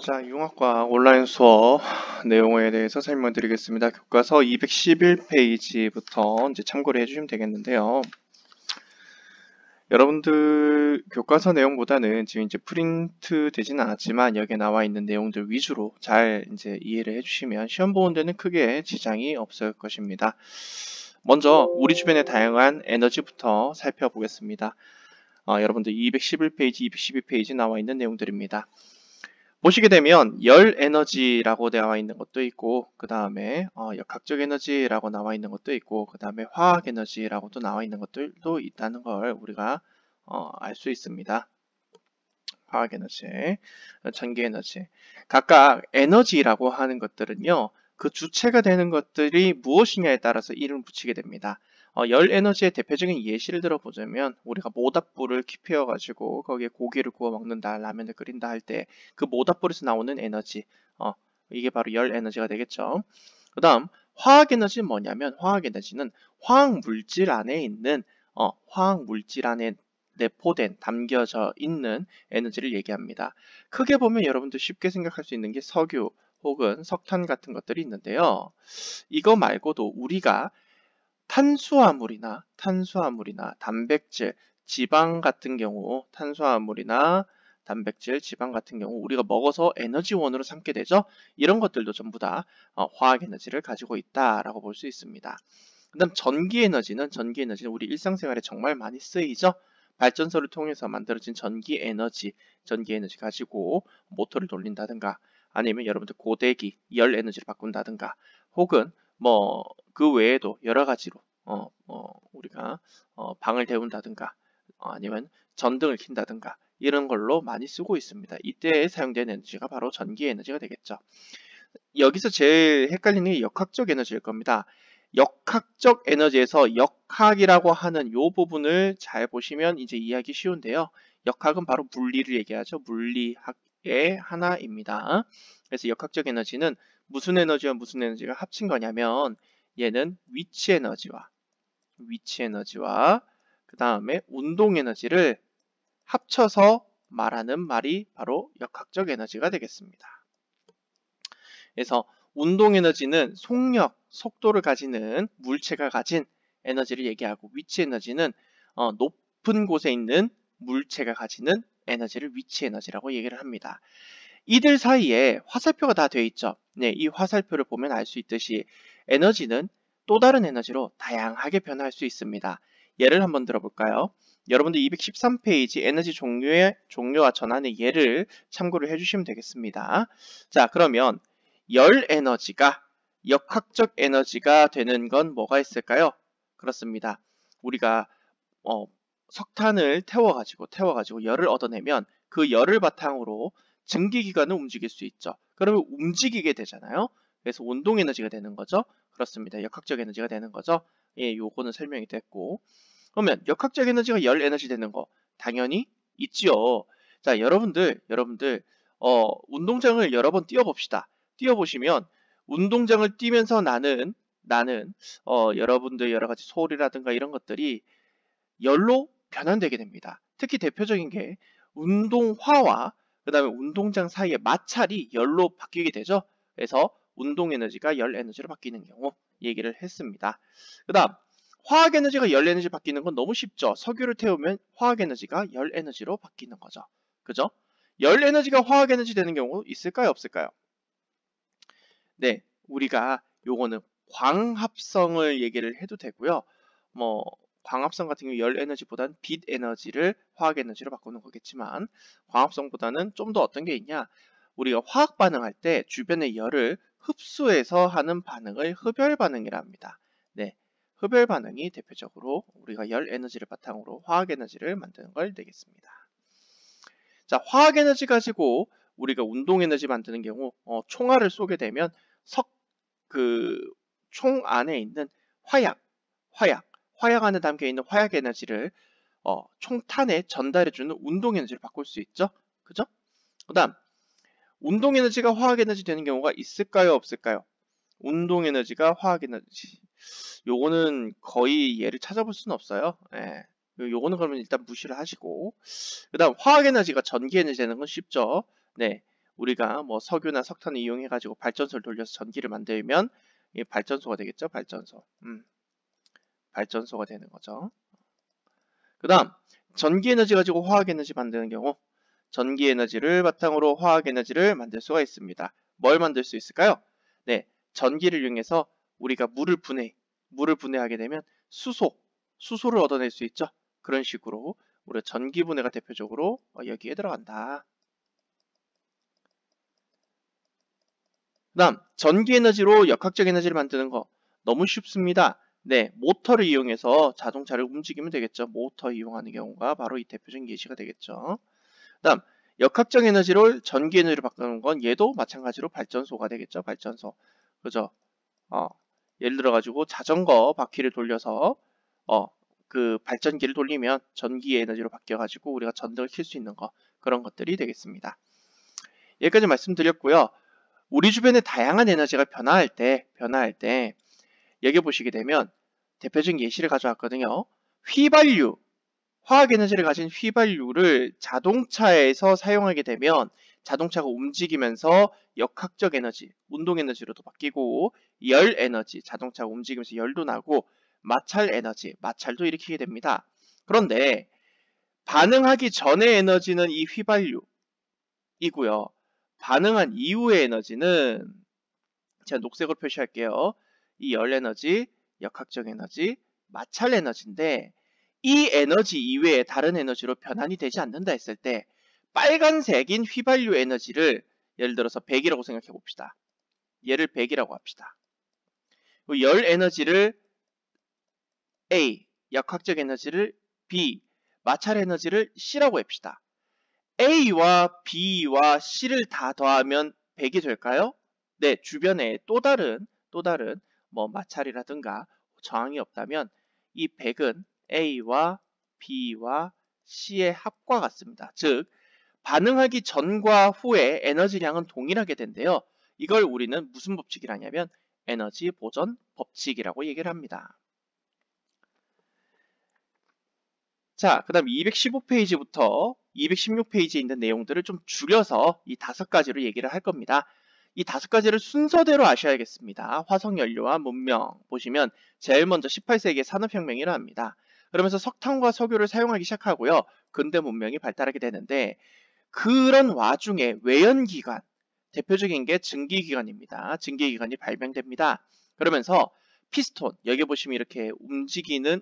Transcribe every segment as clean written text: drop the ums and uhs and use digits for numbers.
자, 융합과학 온라인 수업 내용에 대해서 설명드리겠습니다. 교과서 211페이지부터 이제 참고를 해주시면 되겠는데요. 여러분들 교과서 내용보다는 지금 이제 프린트 되지는 않았지만 여기에 나와 있는 내용들 위주로 잘 이제 이해를 해주시면 시험 보는 데는 크게 지장이 없을 것입니다. 먼저 우리 주변의 다양한 에너지부터 살펴보겠습니다. 여러분들 211페이지, 212페이지 나와 있는 내용들입니다. 보시게 되면 열 에너지라고 나와 있는 것도 있고 그 다음에 역학적 에너지라고 나와 있는 것도 있고 그 다음에 화학 에너지라고도 나와 있는 것들도 있다는 걸 우리가 알 수 있습니다. 화학 에너지, 전기 에너지. 각각 에너지라고 하는 것들은요, 그 주체가 되는 것들이 무엇이냐에 따라서 이름을 붙이게 됩니다. 열 에너지의 대표적인 예시를 들어보자면 우리가 모닥불을 키피워 가지고 거기에 고기를 구워 먹는다, 라면을 끓인다 할 때 그 모닥불에서 나오는 에너지, 이게 바로 열 에너지가 되겠죠. 그 다음 화학 에너지는 뭐냐면 화학 에너지는 화학 물질 안에 있는 화학 물질 안에 내포된 담겨져 있는 에너지를 얘기합니다. 크게 보면 여러분들 쉽게 생각할 수 있는 게 석유 혹은 석탄 같은 것들이 있는데요. 이거 말고도 우리가 탄수화물이나 단백질, 지방 같은 경우 지방 같은 경우 우리가 먹어서 에너지원으로 삼게 되죠. 이런 것들도 전부 다 화학 에너지를 가지고 있다라고 볼 수 있습니다. 그다음 전기 에너지는 우리 일상생활에 정말 많이 쓰이죠. 발전소를 통해서 만들어진 전기 에너지 가지고 모터를 돌린다든가 아니면 여러분들 고데기, 열 에너지를 바꾼다든가 혹은 뭐 그 외에도 여러 가지로 우리가 방을 데운다든가 아니면 전등을 킨다든가 이런 걸로 많이 쓰고 있습니다. 이때 사용되는 에너지가 바로 전기 에너지가 되겠죠. 여기서 제일 헷갈리는 게 역학적 에너지일 겁니다. 역학적 에너지에서 역학이라고 하는 이 부분을 잘 보시면 이제 이해하기 쉬운데요. 역학은 바로 물리를 얘기하죠. 물리학의 하나입니다. 그래서 역학적 에너지는 무슨 에너지와 무슨 에너지가 합친 거냐면 얘는 위치 에너지와 그 다음에 운동 에너지를 합쳐서 말하는 말이 바로 역학적 에너지가 되겠습니다. 그래서 운동 에너지는 속력, 속도를 가지는 물체가 가진 에너지를 얘기하고 위치 에너지는 높은 곳에 있는 물체가 가지는 에너지를 위치 에너지라고 얘기를 합니다. 이들 사이에 화살표가 다 되어 있죠. 네, 이 화살표를 보면 알 수 있듯이 에너지는 또 다른 에너지로 다양하게 변할 수 있습니다. 예를 한번 들어볼까요? 여러분들 213페이지 에너지 종류와 전환의 예를 참고를 해주시면 되겠습니다. 자, 그러면 열 에너지가 역학적 에너지가 되는 건 뭐가 있을까요? 그렇습니다. 우리가 석탄을 태워가지고 열을 얻어내면 그 열을 바탕으로 증기기관을 움직일 수 있죠. 그러면 움직이게 되잖아요. 그래서 운동 에너지가 되는 거죠. 그렇습니다. 역학적 에너지가 되는 거죠. 예, 요거는 설명이 됐고. 그러면 역학적 에너지가 열 에너지 되는 거 당연히 있지요. 자, 여러분들 운동장을 여러 번 뛰어봅시다. 뛰어보시면 운동장을 뛰면서 나는 여러분들 여러 가지 소리라든가 이런 것들이 열로 변환되게 됩니다. 특히 대표적인 게 운동화와 그 다음에 운동장 사이의 마찰이 열로 바뀌게 되죠. 그래서 운동 에너지가 열 에너지로 바뀌는 경우 얘기를 했습니다. 그 다음 화학 에너지가 열 에너지 바뀌는 건 너무 쉽죠. 석유를 태우면 화학 에너지가 열 에너지로 바뀌는 거죠. 그죠? 열 에너지가 화학 에너지 되는 경우 있을까요? 없을까요? 네, 우리가 요거는 광합성을 얘기를 해도 되고요. 뭐 광합성 같은 경우 열 에너지보다는 빛 에너지를 화학 에너지로 바꾸는 거겠지만 광합성보다는 좀 더 어떤 게 있냐? 우리가 화학 반응할 때 주변의 열을 흡수해서 하는 반응을 흡열 반응이라 합니다. 네, 흡열 반응이 대표적으로 우리가 열 에너지를 바탕으로 화학 에너지를 만드는 걸 되겠습니다. 자, 화학 에너지 가지고 우리가 운동 에너지 만드는 경우 총알을 쏘게 되면 총 안에 있는 화약 안에 담겨 있는 화약 에너지를 총탄에 전달해주는 운동 에너지를 바꿀 수 있죠. 그죠? 그 다음 운동 에너지가 화학 에너지 되는 경우가 있을까요? 없을까요? 운동 에너지가 화학 에너지 요거는 거의 예를 찾아볼 수는 없어요. 예. 요거는 그러면 일단 무시를 하시고 그 다음 화학 에너지가 전기 에너지 되는 건 쉽죠. 네, 우리가 뭐 석유나 석탄을 이용해 가지고 발전소를 돌려서 전기를 만들면 이 발전소가 되겠죠. 발전소. 발전소가 되는 거죠. 그 다음 전기 에너지 가지고 화학 에너지 만드는 경우 전기 에너지를 바탕으로 화학 에너지를 만들 수가 있습니다. 뭘 만들 수 있을까요? 네, 전기를 이용해서 우리가 물을 분해하게 되면 수소를 얻어낼 수 있죠. 그런 식으로 우리가 전기 분해가 대표적으로 여기에 들어간다. 그 다음 전기 에너지로 역학적 에너지를 만드는 거 너무 쉽습니다. 네, 모터를 이용해서 자동차를 움직이면 되겠죠. 모터 이용하는 경우가 바로 이 대표적인 예시가 되겠죠. 그 다음 역학적 에너지를 전기 에너지로 바꾸는 건 얘도 마찬가지로 발전소가 되겠죠. 발전소. 그죠? 예를 들어 가지고 자전거 바퀴를 돌려서 그 발전기를 돌리면 전기 에너지로 바뀌어 가지고 우리가 전등을 켤 수 있는 거, 그런 것들이 되겠습니다. 여기까지 말씀드렸고요. 우리 주변의 다양한 에너지가 변화할 때 여기 보시게 되면 대표적인 예시를 가져왔거든요. 휘발유, 화학 에너지를 가진 휘발유를 자동차에서 사용하게 되면 자동차가 움직이면서 역학적 에너지, 운동 에너지로도 바뀌고, 열 에너지, 자동차가 움직이면서 열도 나고, 마찰 에너지, 마찰도 일으키게 됩니다. 그런데 반응하기 전의 에너지는 이 휘발유이고요. 반응한 이후의 에너지는 제가 녹색으로 표시할게요. 이 열 에너지, 역학적 에너지, 마찰 에너지인데 이 에너지 이외에 다른 에너지로 변환이 되지 않는다 했을 때 빨간색인 휘발유 에너지를 예를 들어서 100이라고 생각해 봅시다. 얘를 100이라고 합시다. 열 에너지를 A, 역학적 에너지를 B, 마찰 에너지를 C라고 합시다. A와 B와 C를 다 더하면 100이 될까요? 네, 주변에 또 다른 뭐 마찰이라든가 저항이 없다면 이 100은 A와 B와 C의 합과 같습니다. 즉 반응하기 전과 후의 에너지량은 동일하게 된대요. 이걸 우리는 무슨 법칙이라냐면 에너지 보전 법칙이라고 얘기를 합니다. 자, 그 다음 215페이지부터 216페이지에 있는 내용들을 좀 줄여서 이 5가지로 얘기를 할 겁니다. 이 5가지를 순서대로 아셔야겠습니다. 화석연료와 문명 보시면 제일 먼저 18세기의 산업혁명이 일어납니다. 그러면서 석탄과 석유를 사용하기 시작하고요. 근대 문명이 발달하게 되는데 그런 와중에 외연기관, 대표적인 게 증기기관입니다. 증기기관이 발명됩니다. 그러면서 피스톤, 여기 보시면 이렇게 움직이는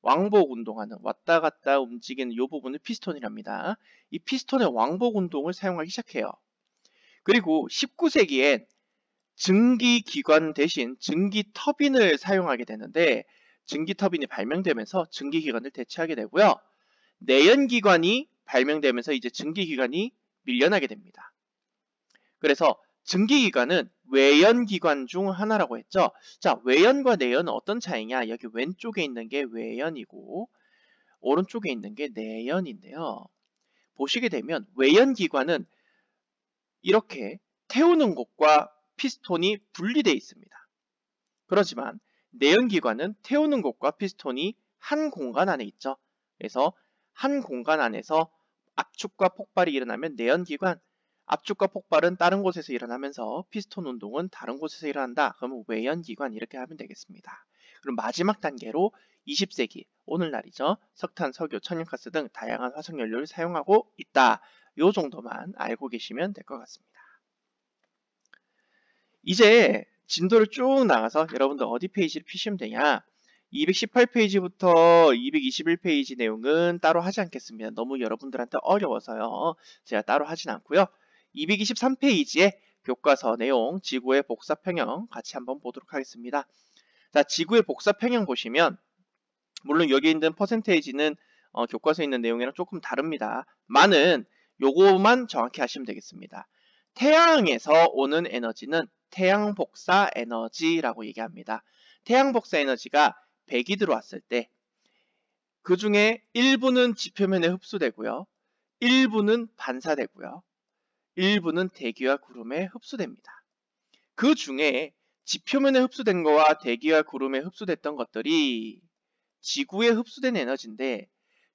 왕복 운동하는 왔다 갔다 움직이는 이 부분을 피스톤이랍니다. 이 피스톤의 왕복 운동을 사용하기 시작해요. 그리고 19세기엔 증기기관 대신 증기터빈을 사용하게 되는데 증기터빈이 발명되면서 증기기관을 대체하게 되고요. 내연기관이 발명되면서 이제 증기기관이 밀려나게 됩니다. 그래서 증기기관은 외연기관 중 하나라고 했죠. 자, 외연과 내연은 어떤 차이냐? 여기 왼쪽에 있는 게 외연이고 오른쪽에 있는 게 내연인데요. 보시게 되면 외연기관은 이렇게 태우는 곳과 피스톤이 분리되어 있습니다. 그렇지만 내연기관은 태우는 곳과 피스톤이 한 공간 안에 있죠. 그래서 한 공간 안에서 압축과 폭발이 일어나면 내연기관, 압축과 폭발은 다른 곳에서 일어나면서 피스톤 운동은 다른 곳에서 일어난다. 그러면 외연기관 이렇게 하면 되겠습니다. 그럼 마지막 단계로 20세기, 오늘날이죠. 석탄, 석유, 천연가스 등 다양한 화석연료를 사용하고 있다. 요 정도만 알고 계시면 될 것 같습니다. 이제 진도를 쭉 나가서 여러분들 어디 페이지를 피시면 되냐? 218페이지부터 221페이지 내용은 따로 하지 않겠습니다. 너무 여러분들한테 어려워서요. 제가 따로 하진 않고요. 223페이지에 교과서 내용, 지구의 복사평형 같이 한번 보도록 하겠습니다. 자, 지구의 복사평형 보시면 물론 여기 있는 퍼센테이지는 교과서에 있는 내용이랑 조금 다릅니다. 많은 요거만 정확히 하시면 되겠습니다. 태양에서 오는 에너지는 태양 복사 에너지라고 얘기합니다. 태양 복사 에너지가 100이 들어왔을 때 그 중에 일부는 지표면에 흡수되고요. 일부는 반사되고요. 일부는 대기와 구름에 흡수됩니다. 그 중에 지표면에 흡수된 거와 대기와 구름에 흡수됐던 것들이 지구에 흡수된 에너지인데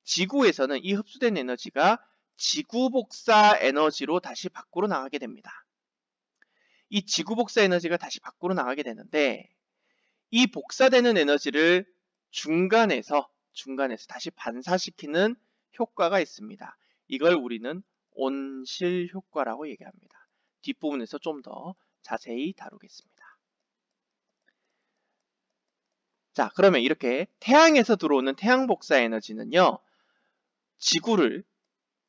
지구에서는 이 흡수된 에너지가 지구 복사 에너지로 다시 밖으로 나가게 됩니다. 이 지구 복사 에너지가 다시 밖으로 나가게 되는데 이 복사되는 에너지를 중간에서 다시 반사시키는 효과가 있습니다. 이걸 우리는 온실 효과라고 얘기합니다. 뒷부분에서 좀 더 자세히 다루겠습니다. 자, 그러면 이렇게 태양에서 들어오는 태양 복사 에너지는요, 지구를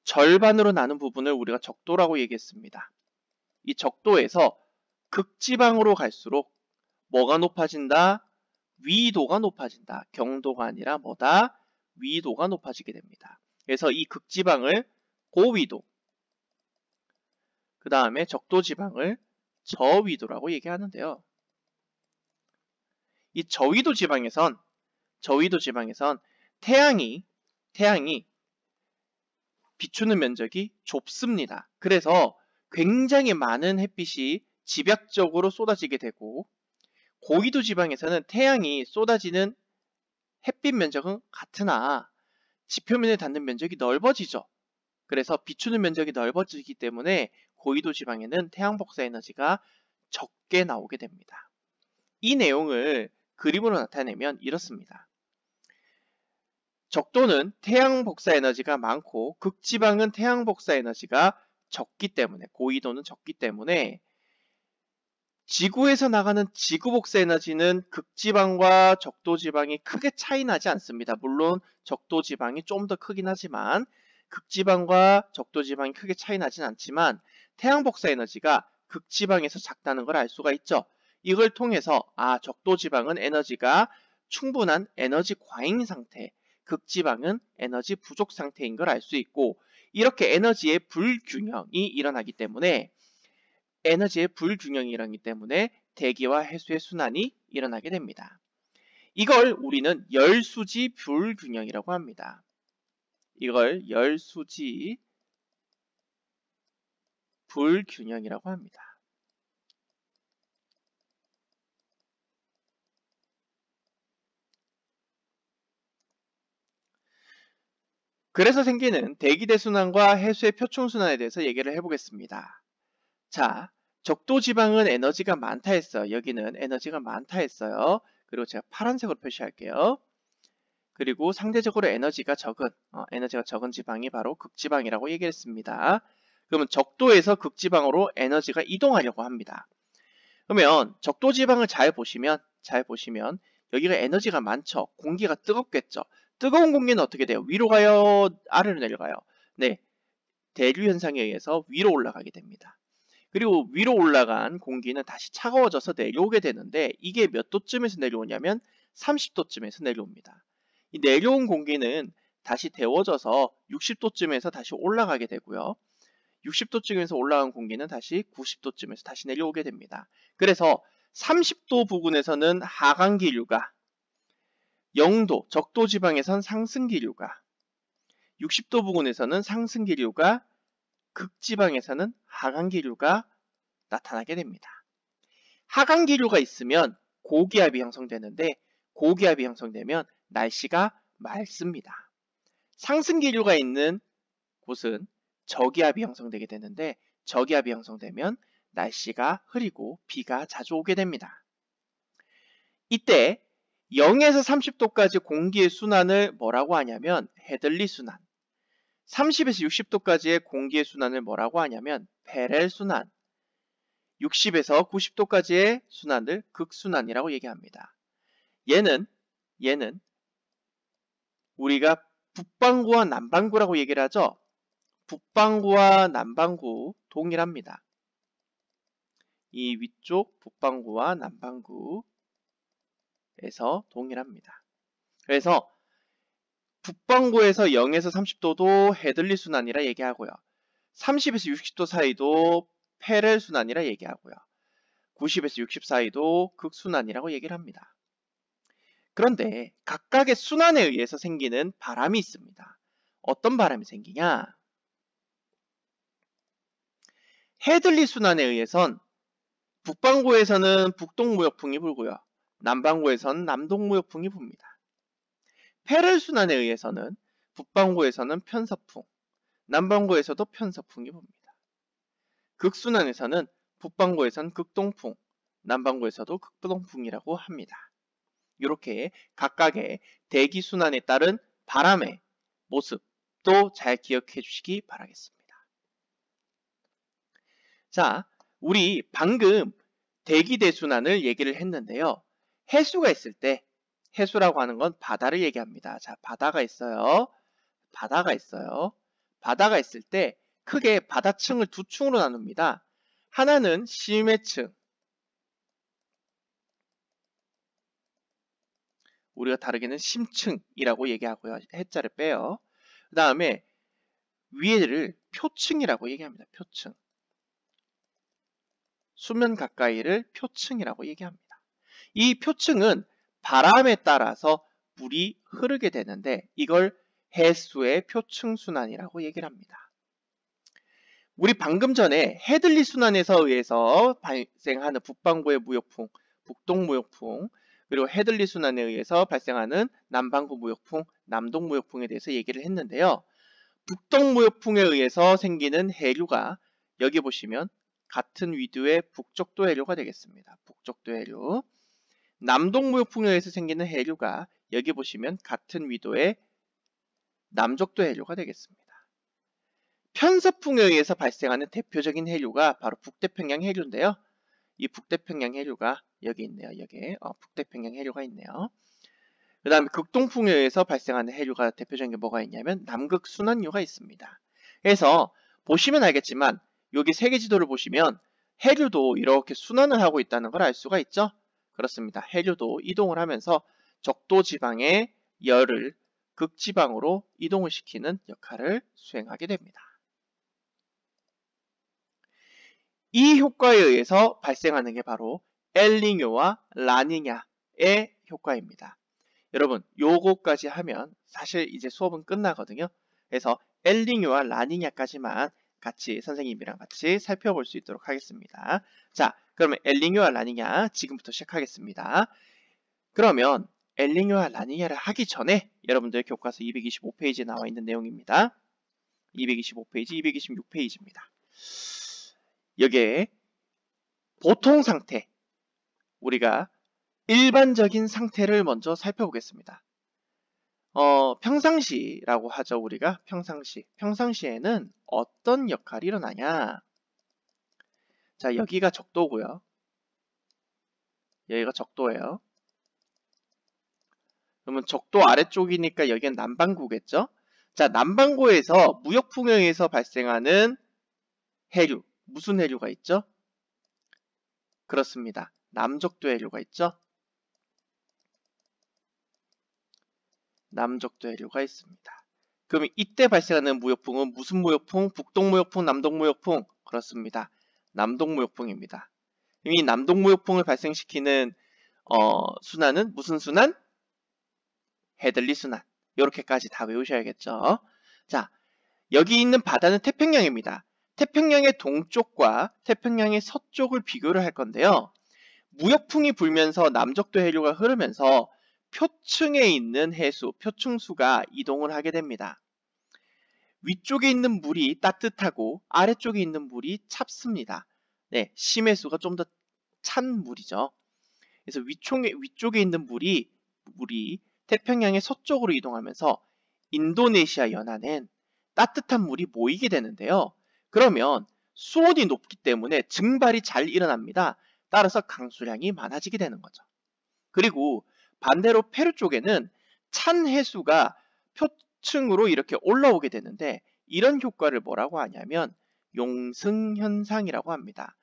절반으로 나눈 부분을 우리가 적도라고 얘기했습니다. 이 적도에서 극지방으로 갈수록 뭐가 높아진다? 위도가 높아진다. 경도가 아니라 뭐다? 위도가 높아지게 됩니다. 그래서 이 극지방을 고위도, 그 다음에 적도지방을 저위도라고 얘기하는데요. 이 저위도 지방에선 태양이 비추는 면적이 좁습니다. 그래서 굉장히 많은 햇빛이 집약적으로 쏟아지게 되고 고위도 지방에서는 태양이 쏟아지는 햇빛 면적은 같으나 지표면에 닿는 면적이 넓어지죠. 그래서 비추는 면적이 넓어지기 때문에 고위도 지방에는 태양 복사 에너지가 적게 나오게 됩니다. 이 내용을 그림으로 나타내면 이렇습니다. 적도는 태양 복사 에너지가 많고 극지방은 태양 복사 에너지가 적기 때문에, 고위도는 적기 때문에 지구에서 나가는 지구 복사 에너지는 극지방과 적도지방이 크게 차이 나지 않습니다. 물론 적도지방이 좀 더 크긴 하지만 극지방과 적도지방이 크게 차이 나진 않지만 태양 복사 에너지가 극지방에서 작다는 걸 알 수가 있죠. 이걸 통해서 적도지방은 에너지가 충분한 에너지 과잉 상태, 극지방은 에너지 부족 상태인 걸 알 수 있고, 이렇게 에너지의 불균형이 일어나기 때문에 대기와 해수의 순환이 일어나게 됩니다. 이걸 우리는 열수지 불균형이라고 합니다. 이걸 열수지 불균형이라고 합니다. 그래서 생기는 대기대순환과 해수의 표충순환에 대해서 얘기를 해보겠습니다. 자, 적도지방은 에너지가 많다 했어요. 여기는 에너지가 많다 했어요. 그리고 제가 파란색으로 표시할게요. 그리고 상대적으로 에너지가 적은 지방이 바로 극지방이라고 얘기했습니다. 그러면 적도에서 극지방으로 에너지가 이동하려고 합니다. 그러면 적도지방을 잘 보시면 여기가 에너지가 많죠. 공기가 뜨겁겠죠. 뜨거운 공기는 어떻게 돼요? 위로 가요? 아래로 내려가요? 네, 대류 현상에 의해서 위로 올라가게 됩니다. 그리고 위로 올라간 공기는 다시 차가워져서 내려오게 되는데 이게 몇 도쯤에서 내려오냐면 30도쯤에서 내려옵니다. 이 내려온 공기는 다시 데워져서 60도쯤에서 다시 올라가게 되고요. 60도쯤에서 올라간 공기는 다시 90도쯤에서 다시 내려오게 됩니다. 그래서 30도 부근에서는 하강기류가, 0도, 적도지방에선 상승기류가, 60도 부근에서는 상승기류가, 극지방에서는 하강기류가 나타나게 됩니다. 하강기류가 있으면 고기압이 형성되는데 고기압이 형성되면 날씨가 맑습니다. 상승기류가 있는 곳은 저기압이 형성되게 되는데 저기압이 형성되면 날씨가 흐리고 비가 자주 오게 됩니다. 이때 0에서 30도까지 공기의 순환을 뭐라고 하냐면 헤들리 순환, 30에서 60도까지의 공기의 순환을 뭐라고 하냐면 베렐 순환, 60에서 90도까지의 순환을 극순환이라고 얘기합니다. 얘는 우리가 북반구와 남반구라고 얘기를 하죠. 북반구와 남반구 동일합니다. 이 위쪽 북반구와 남반구에서 동일합니다. 그래서 북반구에서 0에서 30도도 헤들리 순환이라 얘기하고요. 30에서 60도 사이도 페렐 순환이라 얘기하고요. 90에서 60 사이도 극순환이라고 얘기를 합니다. 그런데 각각의 순환에 의해서 생기는 바람이 있습니다. 어떤 바람이 생기냐? 헤들리 순환에 의해선 북반구에서는 북동무역풍이 불고요. 남반구에서는 남동무역풍이 붑니다. 페렐 순환에 의해서는 북반구에서는 편서풍, 남반구에서도 편서풍이 붑니다. 극순환에서는 북반구에선 극동풍, 남반구에서도 극동풍이라고 합니다. 이렇게 각각의 대기순환에 따른 바람의 모습도 잘 기억해 주시기 바라겠습니다. 자, 우리 방금 대기대순환을 얘기를 했는데요. 해수가 있을 때, 해수라고 하는 건 바다를 얘기합니다. 자, 바다가 있어요. 바다가 있어요. 바다가 있을 때 크게 바다층을 두 층으로 나눕니다. 하나는 심해층, 우리가 다르게는 심층이라고 얘기하고요. 해자를 빼요. 그 다음에 위에를 표층이라고 얘기합니다. 표층. 수면 가까이를 표층이라고 얘기합니다. 이 표층은 바람에 따라서 물이 흐르게 되는데 이걸 해수의 표층 순환이라고 얘기를 합니다. 우리 방금 전에 헤들리 순환에서 의해서 발생하는 북반구의 무역풍, 북동 무역풍, 그리고 헤들리 순환에 의해서 발생하는 남반구 무역풍, 남동 무역풍에 대해서 얘기를 했는데요. 북동 무역풍에 의해서 생기는 해류가 여기 보시면 같은 위도의 북적도 해류가 되겠습니다. 북적도 해류. 남동 무역풍에 의해서 생기는 해류가 여기 보시면 같은 위도의 남적도 해류가 되겠습니다. 편서풍에 의해서 발생하는 대표적인 해류가 바로 북태평양 해류인데요. 이 북태평양 해류가 여기 있네요. 여기에 북태평양 해류가 있네요. 그 다음에 극동풍에 의해서 발생하는 해류가 대표적인 게 뭐가 있냐면 남극순환류가 있습니다. 그래서 보시면 알겠지만 여기 세계지도를 보시면 해류도 이렇게 순환을 하고 있다는 걸 알 수가 있죠. 그렇습니다. 해류도 이동을 하면서 적도지방의 열을 극지방으로 이동을 시키는 역할을 수행하게 됩니다. 이 효과에 의해서 발생하는 게 바로 엘니뇨와 라니냐의 효과입니다. 여러분 요거까지 하면 사실 이제 수업은 끝나거든요. 그래서 엘니뇨와 라니냐까지만 같이 선생님이랑 같이 살펴볼 수 있도록 하겠습니다. 자, 그러면 엘니뇨와 라니냐 지금부터 시작하겠습니다. 그러면 엘니뇨와 라니냐를 하기 전에 여러분들 교과서 225페이지에 나와 있는 내용입니다. 225페이지, 226페이지입니다. 여기에 보통 상태, 우리가 일반적인 상태를 먼저 살펴보겠습니다. 평상시라고 하죠. 우리가 평상시. 평상시에는 어떤 역할이 일어나냐? 자, 여기가 적도고요. 여기가 적도예요. 그러면 적도 아래쪽이니까 여기는 남반구겠죠? 자, 남반구에서 무역풍에 의해서 발생하는 해류. 무슨 해류가 있죠? 그렇습니다. 남적도 해류가 있죠? 남적도 해류가 있습니다. 그럼 이때 발생하는 무역풍은 무슨 무역풍? 북동 무역풍, 남동 무역풍? 그렇습니다. 남동 무역풍입니다. 이 남동 무역풍을 발생시키는 순환은 무슨 순환? 헤들리 순환. 이렇게까지 다 외우셔야겠죠. 자, 여기 있는 바다는 태평양입니다. 태평양의 동쪽과 태평양의 서쪽을 비교를 할 건데요. 무역풍이 불면서 남적도 해류가 흐르면서 표층에 있는 해수, 표층수가 이동을 하게 됩니다. 위쪽에 있는 물이 따뜻하고 아래쪽에 있는 물이 찹습니다. 네, 심해수가 좀 더 찬 물이죠. 그래서 위쪽에 있는 물이 태평양의 서쪽으로 이동하면서 인도네시아 연안엔 따뜻한 물이 모이게 되는데요. 그러면 수온이 높기 때문에 증발이 잘 일어납니다. 따라서 강수량이 많아지게 되는 거죠. 그리고 반대로 페루 쪽에는 찬 해수가 표층으로 이렇게 올라오게 되는데 이런 효과를 뭐라고 하냐면 용승현상이라고 합니다.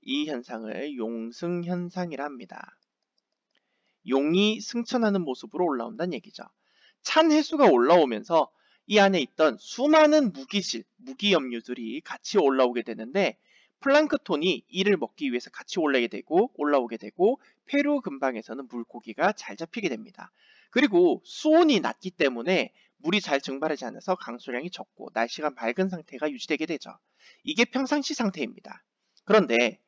이 현상을 용승현상이라 합니다. 용이 승천하는 모습으로 올라온다는 얘기죠. 찬 해수가 올라오면서 이 안에 있던 수많은 무기염류들이 같이 올라오게 되는데 플랑크톤이 이를 먹기 위해서 같이 올라오게 되고 페루 근방에서는 물고기가 잘 잡히게 됩니다. 그리고 수온이 낮기 때문에 물이 잘 증발하지 않아서 강수량이 적고 날씨가 맑은 상태가 유지되게 되죠. 이게 평상시 상태입니다. 그런데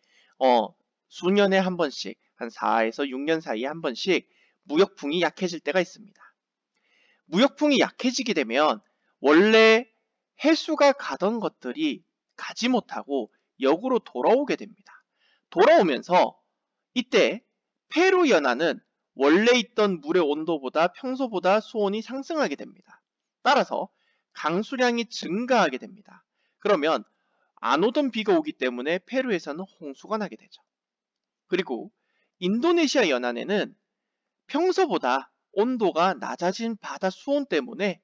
수년에 한 번씩 한 4에서 6년 사이에 한 번씩 무역풍이 약해질 때가 있습니다. 무역풍이 약해지게 되면 원래 해수가 가던 것들이 가지 못하고 역으로 돌아오게 됩니다. 돌아오면서 이때 페루 연안은 원래 있던 물의 온도보다 평소보다 수온이 상승하게 됩니다. 따라서 강수량이 증가하게 됩니다. 그러면 안 오던 비가 오기 때문에 페루에서는 홍수가 나게 되죠. 그리고 인도네시아 연안에는 평소보다 온도가 낮아진 바다 수온 때문에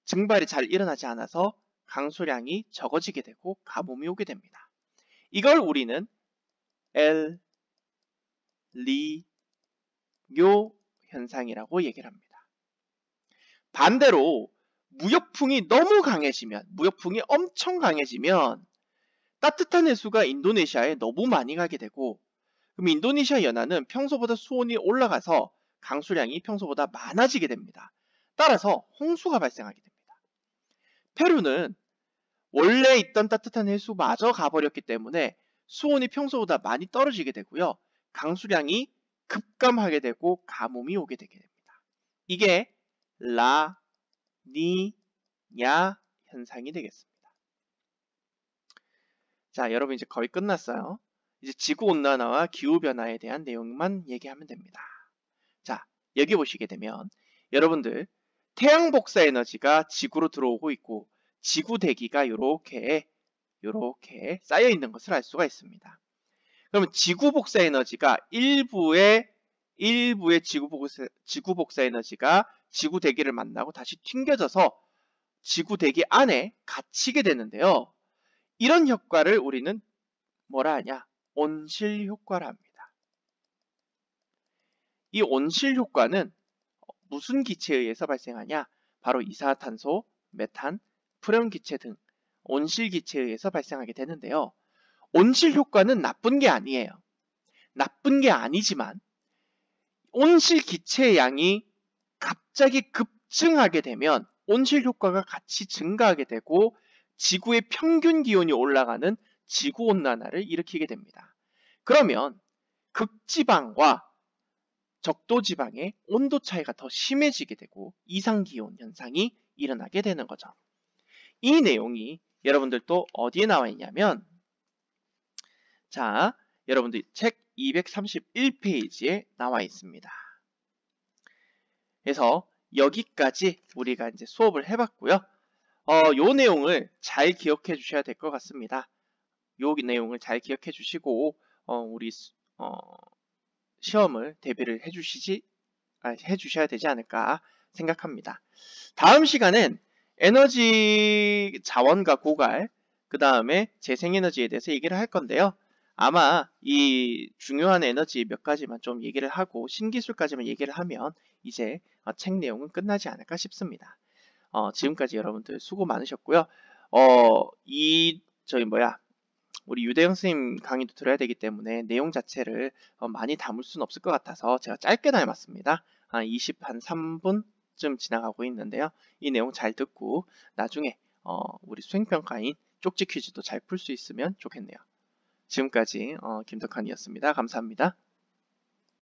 증발이 잘 일어나지 않아서 강수량이 적어지게 되고 가뭄이 오게 됩니다. 이걸 우리는 엘 니뇨 현상이라고 얘기를 합니다. 반대로 무역풍이 너무 강해지면, 무역풍이 엄청 강해지면 따뜻한 해수가 인도네시아에 너무 많이 가게 되고, 그럼 인도네시아 연안은 평소보다 수온이 올라가서 강수량이 평소보다 많아지게 됩니다. 따라서 홍수가 발생하게 됩니다. 페루는 원래 있던 따뜻한 해수마저 가버렸기 때문에 수온이 평소보다 많이 떨어지게 되고요. 강수량이 급감하게 되고 가뭄이 오게 되게 됩니다. 이게 라니냐 현상이 되겠습니다. 자, 여러분 이제 거의 끝났어요. 이제 지구온난화와 기후변화에 대한 내용만 얘기하면 됩니다. 자, 여기 보시게 되면 여러분들 태양 복사 에너지가 지구로 들어오고 있고 지구 대기가 이렇게 쌓여 있는 것을 알 수가 있습니다. 그러면 지구 복사 에너지가 일부의 지구 복사 에너지가 지구 대기를 만나고 다시 튕겨져서 지구 대기 안에 갇히게 되는데요. 이런 효과를 우리는 뭐라 하냐? 온실 효과라 합니다. 이 온실 효과는 무슨 기체에 의해서 발생하냐? 바로 이산화탄소, 메탄, 프레온 기체 등 온실 기체에 의해서 발생하게 되는데요. 온실 효과는 나쁜 게 아니에요. 나쁜 게 아니지만 온실 기체의 양이 갑자기 급증하게 되면 온실 효과가 같이 증가하게 되고 지구의 평균 기온이 올라가는 지구온난화를 일으키게 됩니다. 그러면 극지방과 적도지방의 온도 차이가 더 심해지게 되고 이상기온 현상이 일어나게 되는 거죠. 이 내용이 여러분들 또 어디에 나와 있냐면, 자, 여러분들 책 231페이지에 나와 있습니다. 그래서 여기까지 우리가 이제 수업을 해봤고요. 요 내용을 잘 기억해 주셔야 될 것 같습니다. 요 내용을 잘 기억해 주시고 우리 시험을 대비를 해주셔야 되지 않을까 생각합니다. 다음 시간엔 에너지 자원과 고갈, 그 다음에 재생에너지에 대해서 얘기를 할 건데요. 아마 이 중요한 에너지 몇 가지만 좀 얘기를 하고 신기술까지만 얘기를 하면 이제 책 내용은 끝나지 않을까 싶습니다. 지금까지 여러분들 수고 많으셨고요. 우리 유대영 선생님 강의도 들어야 되기 때문에 내용 자체를 많이 담을 수는 없을 것 같아서 제가 짧게 담았습니다. 한 3분쯤 지나가고 있는데요. 이 내용 잘 듣고 나중에 우리 수행평가인 쪽지 퀴즈도 잘 풀 수 있으면 좋겠네요. 지금까지 김덕환이었습니다. 감사합니다.